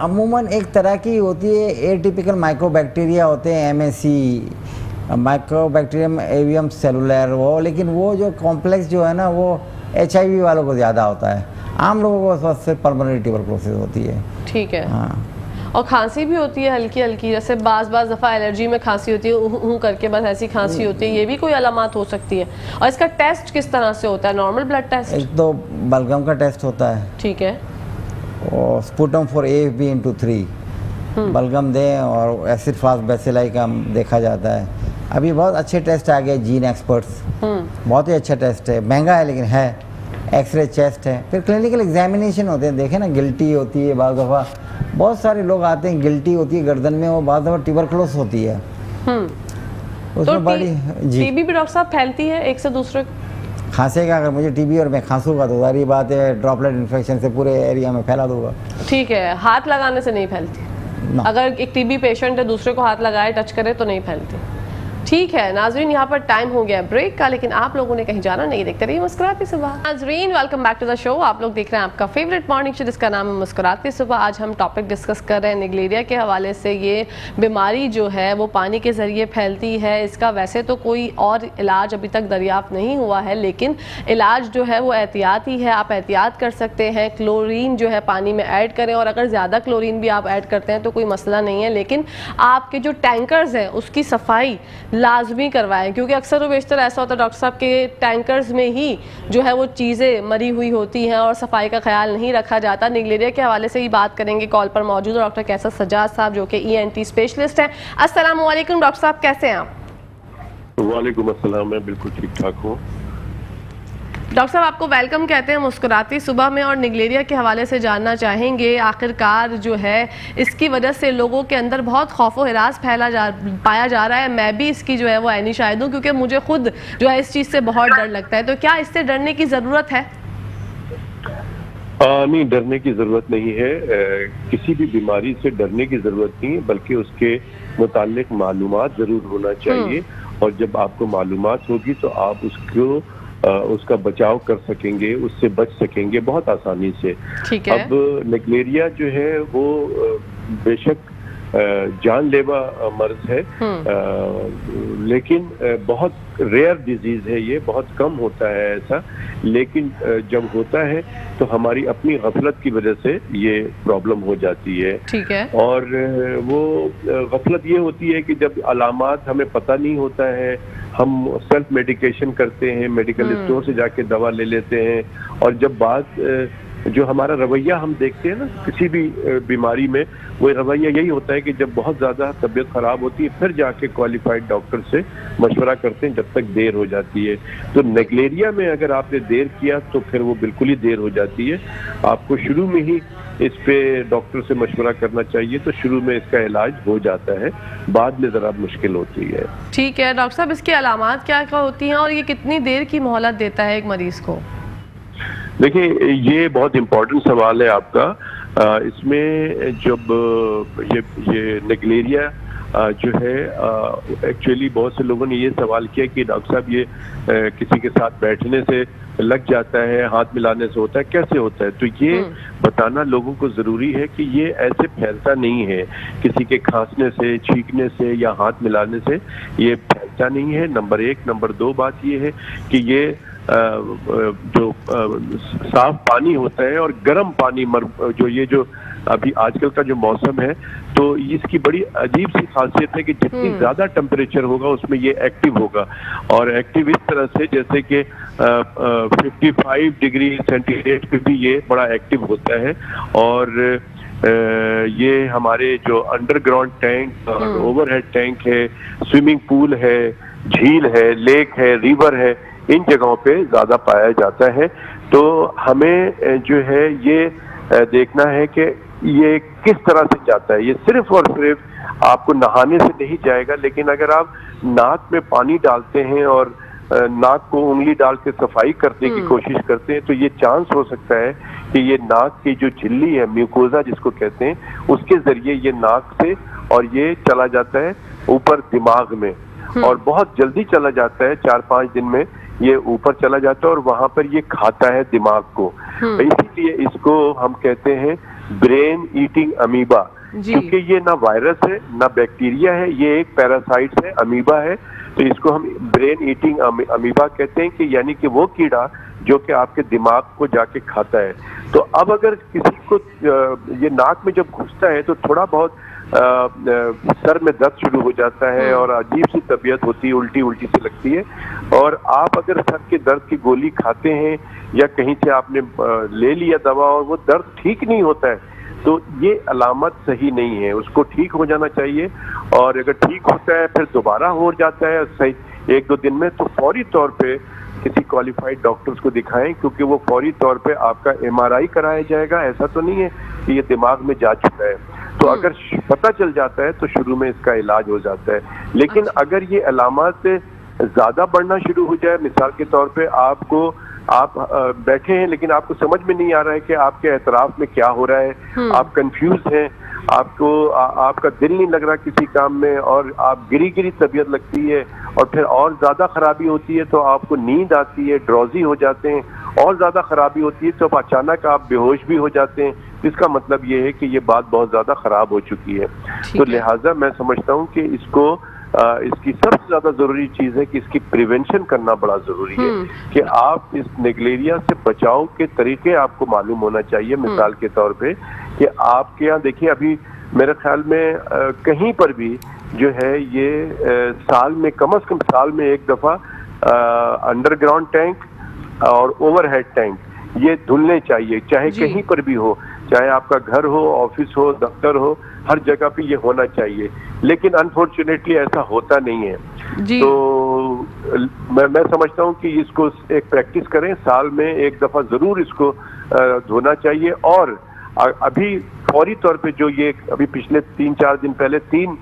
अमूमन एक तरह की होती है, एटिपिकल माइक्रोबैक्टीरिया होते हैं, MAC, माइक्रोबैक्टीरियम एवियम सेलुलर, वो, लेकिन वो जो कॉम्प्लेक्स जो है ना, वो HIV वालों को ज़्यादा होता है, आम लोगों को बस सिर्फ परमानेंट ट्यूबरकुलोसिस होती है। ठीक है। हाँ, और खांसी भी होती है हल्की हल्की, जैसे बाज़ दफ़ा एलर्जी में खांसी होती है, हूँ करके बस ऐसी खांसी होती है, ये भी कोई अलामत हो सकती है? और इसका टेस्ट किस तरह से होता है? Normal blood test? एक तो बलगम का टेस्ट होता है, ठीक है, और स्पुटम फॉर AFB/3 बलगम दें, और एसिड फास्ट बेसिलाई का देखा जाता है। अभी बहुत अच्छे टेस्ट आ गए, जीन एक्सपर्ट्स, बहुत ही अच्छा टेस्ट है, महंगा है लेकिन है। एक्सरे चेस्ट है, फिर क्लिनिकल एग्जामिनेशन होते हैं, देखें ना, गिल्टी होती है, बाज़ दफ़ा बहुत सारे लोग आते हैं, गिल्टी होती है गर्दन में, वो बाज़ दफ़ा ट्यूबरकुलोसिस होती है। उसमें तो बड़ी जी टीबी भी डॉक्टर साहब फैलती है एक से दूसरे को? खांसेगा, अगर मुझे टीबी और मैं खांसूंगा तो सारी बात है, ड्रॉपलेट इन्फेक्शन से पूरे एरिया में फैला दूंगा। ठीक है। हाथ लगाने से नहीं फैलती? अगर एक टीबी पेशेंट है, दूसरे को हाथ लगाए, टच करे तो नहीं फैलती? ठीक है। नाजरीन, यहाँ पर टाइम हो गया ब्रेक का, लेकिन आप लोगों ने कहीं जाना नहीं, देखते रहिए मुस्कुराती सुबह। नाजरीन, welcome back to the show. आप लोग देख रहे हैं आपका फेवरेट मॉर्निंग शो जिसका नाम है मुस्कुराती सुबह। आज हम टॉपिक डिस्कस कर रहे हैं निगलेरिया के हवाले से। ये बीमारी जो है वो पानी के ज़रिए फैलती है। इसका वैसे तो कोई और इलाज अभी तक दरियाफ्त नहीं हुआ है, लेकिन इलाज जो है वो एहतियाती है। आप एहतियात कर सकते हैं, क्लोरीन जो है पानी में ऐड करें, और अगर ज़्यादा क्लोरीन भी आप ऐड करते हैं तो कोई मसला नहीं है, लेकिन आपके जो टैंकर्स हैं उसकी सफाई लाजमी करवाएं, क्योंकि अक्सर व बेशतर ऐसा होता है डॉक्टर साहब के टैंकर्स में ही जो है वो चीज़ें मरी हुई होती हैं और सफाई का ख्याल नहीं रखा जाता। निगलेरिया के हवाले से ही बात करेंगे। कॉल पर मौजूद है डॉक्टर कैसर सजाद साहब, जो कि ENT स्पेशलिस्ट हैं। अस्सलाम वालेकुम डॉक्टर साहब, कैसे हैं आप? वालेकुम अस्सलाम, मैं बिल्कुल ठीक ठाक हूँ। डॉक्टर साहब, आपको वेलकम कहते हैं मुस्कुराती सुबह में, और निगलेरिया के हवाले से जानना चाहेंगे आखिरकार जो है इसकी वजह से लोगों के अंदर बहुत खौफ व हिरास पाया जा रहा है। मैं भी इसकी जो है वो ऐनी शाहिद हूँ, क्योंकि मुझे खुद जो है इस चीज़ से बहुत डर लगता है। तो क्या इससे डरने की ज़रूरत है? नहीं, डरने की ज़रूरत नहीं है। किसी भी बीमारी से डरने की ज़रूरत नहीं है, बल्कि उसके मुताल्लिक मालूमात ज़रूर होना चाहिए। और जब आपको मालूमात होगी तो आप उसका बचाव कर सकेंगे, उससे बच सकेंगे बहुत आसानी से। ठीक है। अब निगलेरिया जो है वो बेशक जानलेवा मर्ज है, लेकिन बहुत रेयर डिजीज है, ये बहुत कम होता है ऐसा। लेकिन जब होता है तो हमारी अपनी गफलत की वजह से ये प्रॉब्लम हो जाती है। ठीक है। और वो गफलत ये होती है कि जब अलामात हमें पता नहीं होता है, हम सेल्फ मेडिकेशन करते हैं, मेडिकल स्टोर से जाके दवा ले लेते हैं। और जब बात जो हमारा रवैया हम देखते हैं ना किसी भी बीमारी में, वो रवैया यही होता है कि जब बहुत ज़्यादा तबीयत ख़राब होती है फिर जाके क्वालिफाइड डॉक्टर से मशवरा करते हैं, जब तक देर हो जाती है। तो निगलेरिया में अगर आपने देर किया तो फिर वो बिल्कुल ही देर हो जाती है। आपको शुरू में ही इस पे डॉक्टर से मशवरा करना चाहिए, तो शुरू में इसका इलाज हो जाता है, बाद में ज़रा मुश्किल होती है। ठीक है डॉक्टर साहब, इसकी अलामात क्या क्या होती हैं और ये कितनी देर की मोहलत देता है एक मरीज़ को? देखिए, ये बहुत इम्पोर्टेंट सवाल है आपका। इसमें जब ये निगलेरिया जो है, एक्चुअली बहुत से लोगों ने ये सवाल किया कि डॉक्टर साहब ये किसी के साथ बैठने से लग जाता है, हाथ मिलाने से होता है, कैसे होता है? तो ये बताना लोगों को ज़रूरी है कि ये ऐसे फैलता नहीं है, किसी के खांसने से, छींकने से या हाथ मिलाने से ये फैलता नहीं है, नंबर एक। नंबर दो बात ये है कि ये जो साफ पानी होता है और गर्म पानी जो अभी आजकल का जो मौसम है, तो इसकी बड़ी अजीब सी खासियत है कि जितनी ज़्यादा टेम्परेचर होगा उसमें ये एक्टिव होगा। और एक्टिव इस तरह से जैसे कि 55 डिग्री सेंटीग्रेड पे भी ये बड़ा एक्टिव होता है। और ये हमारे जो अंडरग्राउंड टैंक और ओवरहेड टैंक है, स्विमिंग पूल है, झील है, लेक है, रिवर है, इन जगहों पे ज़्यादा पाया जाता है। तो हमें जो है ये देखना है कि ये किस तरह से जाता है। ये सिर्फ और सिर्फ आपको नहाने से नहीं जाएगा, लेकिन अगर आप नाक में पानी डालते हैं और नाक को उंगली डाल के सफाई करने की कोशिश करते हैं, तो ये चांस हो सकता है कि ये नाक की जो झिल्ली है, म्यूकोजा जिसको कहते हैं, उसके जरिए ये नाक से और ये चला जाता है ऊपर दिमाग में, और बहुत जल्दी चला जाता है, 4-5 दिन में ये ऊपर चला जाता है और वहां पर ये खाता है दिमाग को। इसीलिए इसको हम कहते हैं ब्रेन ईटिंग अमीबा, क्योंकि ये ना वायरस है ना बैक्टीरिया है, ये एक पैरासाइट है, अमीबा है। तो इसको हम ब्रेन ईटिंग अमीबा कहते हैं, कि यानी कि वो कीड़ा जो कि आपके दिमाग को जाके खाता है। तो अब अगर किसी को ये नाक में जब घुसता है तो थोड़ा बहुत सर में दर्द शुरू हो जाता है और अजीब सी तबीयत होती है, उल्टी उल्टी सी लगती है। और आप अगर सर के दर्द की गोली खाते हैं या कहीं से आपने ले लिया दवा और वो दर्द ठीक नहीं होता है, तो ये अलामत सही नहीं है, उसको ठीक हो जाना चाहिए। और अगर ठीक होता है फिर दोबारा हो जाता है सही 1-2 दिन में, तो फौरी तौर पे किसी क्वालिफाइड डॉक्टर्स को दिखाएं, क्योंकि वो फौरी तौर पे आपका MRI कराया जाएगा। ऐसा तो नहीं है कि ये दिमाग में जा चुका है, तो अगर पता चल जाता है तो शुरू में इसका इलाज हो जाता है। लेकिन अगर ये अलामत ज्यादा बढ़ना शुरू हो जाए, मिसाल के तौर पे आप बैठे हैं लेकिन आपको समझ में नहीं आ रहा है कि आपके एतराफ में क्या हो रहा है, आप कंफ्यूज हैं, आपका दिल नहीं लग रहा किसी काम में, और आप गिरी तबीयत लगती है, और फिर और ज्यादा खराबी होती है तो आपको नींद आती है, ड्रॉजी हो जाते हैं, और ज्यादा खराबी होती है तो अचानक आप बेहोश भी हो जाते हैं। इसका मतलब ये है कि ये बात बहुत ज्यादा खराब हो चुकी है। तो लिहाजा मैं समझता हूँ कि इसकी सबसे ज्यादा जरूरी चीज है कि इसकी प्रिवेंशन करना बड़ा जरूरी है, कि आप इस निगलेरिया से बचाव के तरीके आपको मालूम होना चाहिए। मिसाल के तौर पे कि आपके यहाँ देखिए, अभी मेरे ख्याल में कहीं पर भी जो है ये साल में कम से कम साल में एक दफा अंडरग्राउंड टैंक और ओवरहेड टैंक ये धुलने चाहिए, चाहे कहीं पर भी हो, चाहे आपका घर हो, ऑफिस हो, दफ्तर हो, हर जगह पे ये होना चाहिए। लेकिन अनफॉर्चुनेटली ऐसा होता नहीं है। तो मैं समझता हूँ कि इसको एक प्रैक्टिस करें, साल में एक दफा जरूर इसको धोना चाहिए। और अभी फौरी तौर पे जो ये अभी पिछले 3-4 दिन पहले 3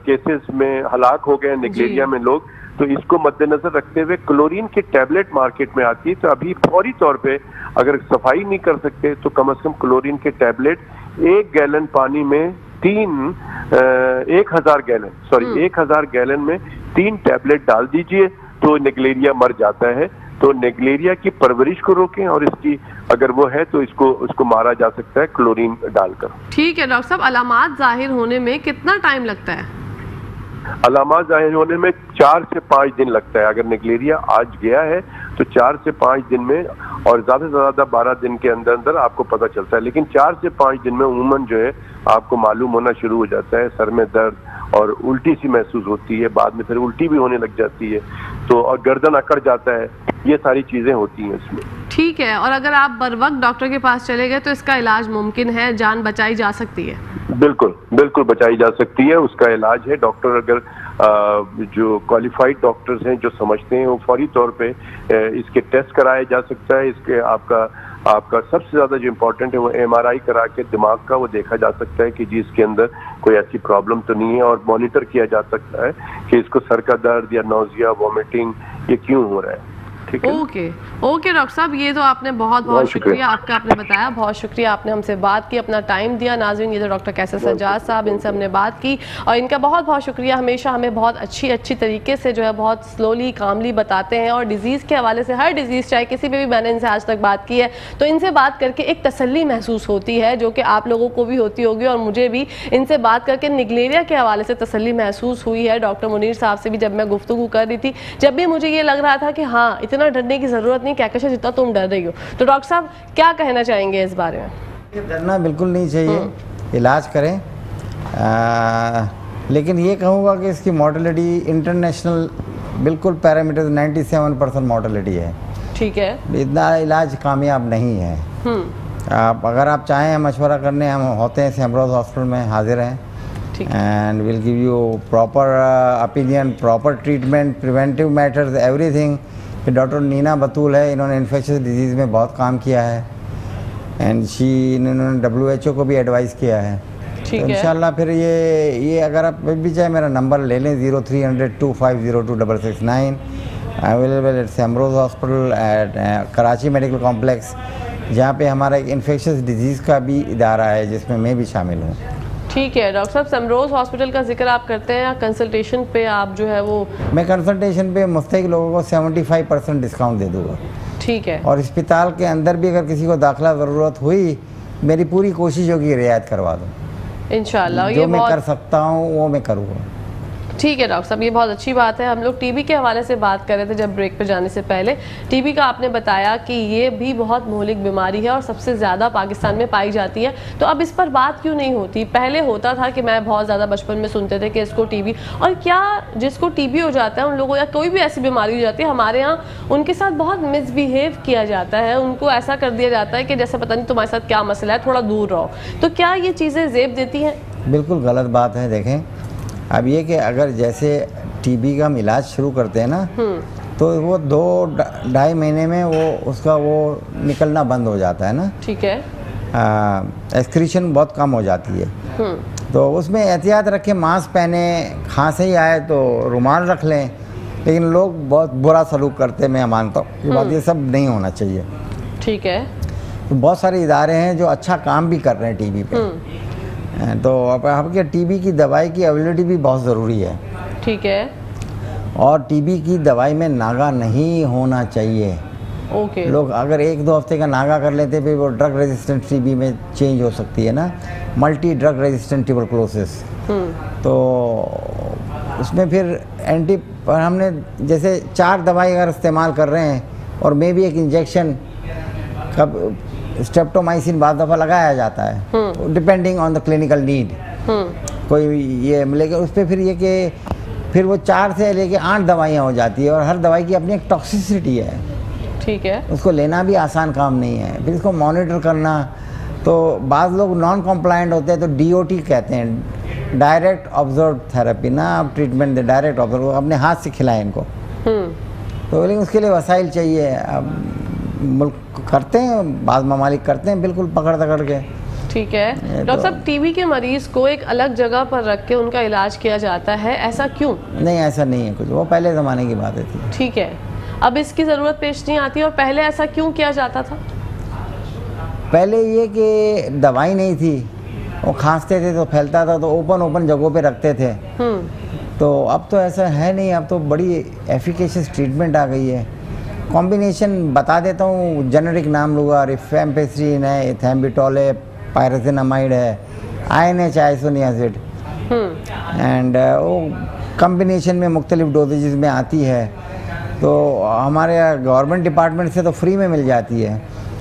केसेस में हलाक हो गए निगलेरिया में लोग, तो इसको मद्देनजर रखते हुए क्लोरीन की टैबलेट मार्केट में आती है। तो अभी फौरी तौर पे अगर सफाई नहीं कर सकते तो कम से कम क्लोरीन के टैबलेट 1 गैलन पानी में 1000 गैलन में 3 टैबलेट डाल दीजिए तो निगलेरिया मर जाता है। तो निगलेरिया की परवरिश को रोकें और इसकी अगर वो है तो उसको मारा जा सकता है क्लोरीन डालकर। ठीक है डॉक्टर साहब, अलामात जाहिर होने में कितना टाइम लगता है? अलामात जाहिर होने में 4 से 5 दिन लगता है। अगर निगलेरिया आज गया है तो 4 से 5 दिन में, और ज्यादा से ज्यादा 12 दिन के अंदर अंदर आपको पता चलता है। लेकिन 4 से 5 दिन में उमूमन जो है आपको मालूम होना शुरू हो जाता है, सर में दर्द और उल्टी सी महसूस होती है, बाद में फिर उल्टी भी होने लग जाती है, तो और गर्दन अकड़ जाता है, ये सारी चीजें होती हैं इसमें। ठीक है, और अगर आप बर वक्त डॉक्टर के पास चले गए तो इसका इलाज मुमकिन है, जान बचाई जा सकती है? बिल्कुल बिल्कुल बचाई जा सकती है, उसका इलाज है। डॉक्टर अगर जो क्वालिफाइड डॉक्टर्स हैं जो समझते हैं वो फौरी तौर पे इसके टेस्ट कराया जा सकता है। इसके आपका सबसे ज्यादा जो इम्पोर्टेंट है वो MRI करा के दिमाग का वो देखा जा सकता है कि जी इसके अंदर कोई ऐसी प्रॉब्लम तो नहीं है, और मॉनिटर किया जा सकता है कि इसको सर का दर्द या नौजिया, वॉमिटिंग ये क्यों हो रहा है। ओके डॉक्टर साहब, ये तो आपने बहुत शुक्रिया आपका, आपने बताया, बहुत शुक्रिया, आपने हमसे बात की, अपना टाइम दिया। नाज़रीन, ये तो डॉक्टर कैसर सज्जाद साहब, इनसे हमने बात की और इनका बहुत शुक्रिया। हमेशा हमें बहुत अच्छी तरीके से जो है बहुत स्लोली कामली बताते हैं, और डिजीज़ के हवाले से, हर डिजीज़ चाहे किसी पे भी मैंने इनसे आज तक बात की है तो इनसे बात करके एक तसल्ली महसूस होती है, जो कि आप लोगों को भी होती होगी, और मुझे भी इनसे बात करके निगलेरिया के हवाले से तसल्ली महसूस हुई है। डॉक्टर मुनीर साहब से भी जब मैं गुफ्तगू कर रही थी, जब भी मुझे ये लग रहा था कि हाँ, इतना डरने की जरूरत नहीं कैकशा जितना तुम डर रही हो, तो डॉक्टर साहब क्या कहना चाहेंगे इस बारे में? डरना बिल्कुल नहीं चाहिए, इलाज करें। लेकिन ये कहूँगा कि इसकी मॉर्टेलिटी इंटरनेशनल बिल्कुल पैरामीटर्स 97% मॉर्टेलिटी है। ठीक है, इतना इलाज कामयाब नहीं है। अगर आप चाहें मशवरा करने, हम होते हैं सेम्ब्रोज हॉस्पिटल में हाजिर हैं, and will give you proper opinion, proper treatment, preventive methods, everything. फिर डॉक्टर नीना बतूल है, इन्होंने इन्फेक्शियस डिजीज़ में बहुत काम किया है, एंड इन्होंने WHO को भी एडवाइस किया है। तो इंशाल्लाह फिर ये अगर आप भी चाहे मेरा नंबर ले लें 0300-2502-669, अवेलेबल एट सेम्ब्रोज hospital at Karachi medical complex, जहाँ पे हमारा एक इन्फेक्शियस डिजीज़ का भी इदारा है जिसमें मैं भी शामिल हूँ। ठीक है डॉक्टर साहब, सेम्ब्रोज हॉस्पिटल का जिक्र आप करते हैं, या कंसल्टेशन पे आप जो है वो? मैं कंसल्टेशन पे मुस्तहिक लोगों को 75% डिस्काउंट दे दूँगा। ठीक है, और अस्पताल के अंदर भी अगर किसी को दाखिला ज़रूरत हुई, मेरी पूरी कोशिश होगी रियायत करवा दूँ इंशाल्लाह। जो मैं कर सकता हूँ वो मैं करूँगा। ठीक है डॉक्टर साहब, ये बहुत अच्छी बात है। हम लोग टीबी के हवाले से बात कर रहे थे जब ब्रेक पर जाने से पहले। टीबी का आपने बताया कि ये भी बहुत मोहलिक बीमारी है और सबसे ज़्यादा पाकिस्तान में पाई जाती है, तो अब इस पर बात क्यों नहीं होती? पहले होता था कि मैं बहुत ज़्यादा बचपन में सुनते थे कि इसको टीबी, और क्या जिसको टीबी हो जाता है उन लोगों, या कोई भी ऐसी बीमारी हो जाती है, हमारे यहाँ उनके साथ बहुत मिसबिहेव किया जाता है, उनको ऐसा कर दिया जाता है कि जैसे पता नहीं तुम्हारे साथ क्या मसला है, थोड़ा दूर रहो। तो क्या ये चीज़ें ज़ेब देती हैं? बिल्कुल गलत बात है। देखें, अब ये कि अगर जैसे टीबी का हम इलाज शुरू करते हैं ना, तो वो 2-2.5 महीने में वो निकलना बंद हो जाता है ना। ठीक है, एक्सक्रीशन बहुत कम हो जाती है, तो उसमें एहतियात रखें, मास्क पहने, खांसी आए तो रुमाल रख लें। लेकिन लोग बहुत बुरा सलूक करते हैं, मैं मानता हूँ ये बात, ये सब नहीं होना चाहिए। ठीक है, तो बहुत सारे इदारे हैं जो अच्छा काम भी कर रहे हैं टीबी पे, तो अब आपके टीबी की दवाई की अवेलेबिलिटी भी बहुत ज़रूरी है। ठीक है, और टीबी की दवाई में नागा नहीं होना चाहिए। ओके, लोग अगर 1-2 हफ्ते का नागा कर लेते फिर वो ड्रग रेजिस्टेंट टीबी में चेंज हो सकती है ना, मल्टी ड्रग रेजिस्टेंट ट्यूबरकुलोसिस। तो उसमें फिर हमने जैसे 4 दवाई अगर इस्तेमाल कर रहे हैं, और मे भी एक इंजेक्शन कब स्ट्रेप्टोमाइसिन बाद दफ़ा लगाया जाता है, depending on the clinical need कोई ये, लेकिन उस पर फिर ये कि फिर वो 4 से लेके 8 दवाइयाँ हो जाती है, और हर दवाई की अपनी एक टॉक्सिसिटी है। ठीक है, उसको लेना भी आसान काम नहीं है, फिर इसको मॉनिटर करना। तो बाज़ लोग नॉन कॉम्प्लाइंट होते हैं तो DOT कहते हैं, डायरेक्ट ऑब्जर्व थेरेपी ना, आप ट्रीटमेंट दे, डायरेक्ट ऑब्जर्व, अपने हाथ से खिलाएं इनको। तो बोले उसके लिए वसाइल चाहिए। अब मुल्क करते हैं, बाद ममालिक करते हैं बिल्कुल पकड़ दकड़ के। ठीक है डॉक्टर साहब, टीबी के मरीज को एक अलग जगह पर रख के उनका इलाज किया जाता है, ऐसा क्यों? नहीं, ऐसा नहीं है कुछ, वो पहले ज़माने की बातें थी। ठीक है, अब इसकी ज़रूरत पेश नहीं आती, और पहले ऐसा क्यों किया जाता था? पहले ये कि दवाई नहीं थी, वो खांसते थे तो फैलता था, तो ओपन जगहों पे रखते थे। तो अब तो ऐसा है नहीं, अब तो बड़ी एफिकेशियस ट्रीटमेंट आ गई है। कॉम्बिनेशन बता देता हूँ, जेनेरिक नाम लूँगा, रिफेम्पिसिन है, एथेम्बिटोल, पायरेसिनामाइड है, INH आइसोनियाजिड, एंड वो कॉम्बिनेशन में मुख्तलिफ डोजेज में आती है। तो हमारे गवर्नमेंट डिपार्टमेंट से तो फ्री में मिल जाती है।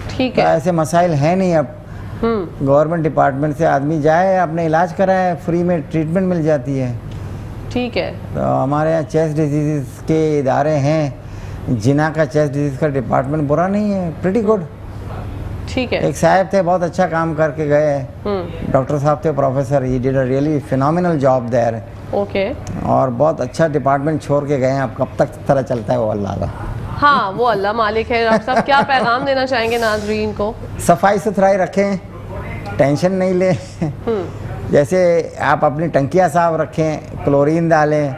ठीक तो है, ऐसे मसाइल हैं नहीं अब। गवर्नमेंट डिपार्टमेंट से आदमी जाए, अपने इलाज कराए, फ्री में ट्रीटमेंट मिल जाती है। ठीक है, तो हमारे यहाँ चेस्ट डिजीज़ के इदारे हैं, जिना का चेस्ट डिजीज़ का डिपार्टमेंट बुरा नहीं है, प्रीटी गुड। ठीक है। एक साहब थे, बहुत अच्छा काम करके गए, डॉक्टर साहब थे, professor, he did a really phenomenal job there. Okay, और बहुत अच्छा डिपार्टमेंट छोड़ के गए हैं। अब कब तक तरह चलता है वो अल्लाह का। हाँ, वो अल्लाह मालिक है। डॉक्टर साहब, क्या पैगाम देना चाहेंगे नाजरीन को? सफाई सुथराई रखें, टेंशन नहीं लें। जैसे आप अपनी टंकियाँ साफ रखें, क्लोरीन डालें,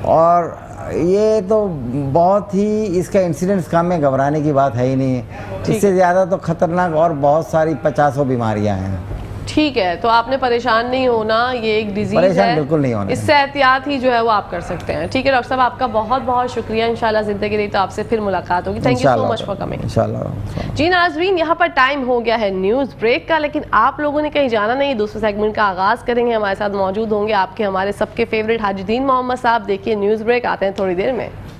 और ये तो बहुत ही इसका इंसिडेंस कम है, घबराने की बात है ही नहीं। इससे ज़्यादा तो ख़तरनाक और बहुत सारी 50 बीमारियां हैं। ठीक है, तो आपने परेशान नहीं होना, ये एक डिजीज परेशान है, बिल्कुल नहीं होना है। इससे एहतियात ही जो है वो आप कर सकते हैं। ठीक है डॉक्टर साहब, आपका बहुत बहुत शुक्रिया। इंशाल्लाह जिंदगी रही तो आपसे फिर मुलाकात होगी। Thank you so much for coming. इंशाल्लाह। जी नाजरीन, यहाँ पर टाइम हो गया है न्यूज़ ब्रेक का, लेकिन आप लोगों ने कहीं जाना नहीं। दूसरे सेगमेंट का आगाज़ करेंगे, हमारे साथ मौजूद होंगे आपके हमारे सबके फेवरेट हाजीदीन मोहम्मद साहब। देखिए न्यूज़ ब्रेक, आते हैं थोड़ी देर में।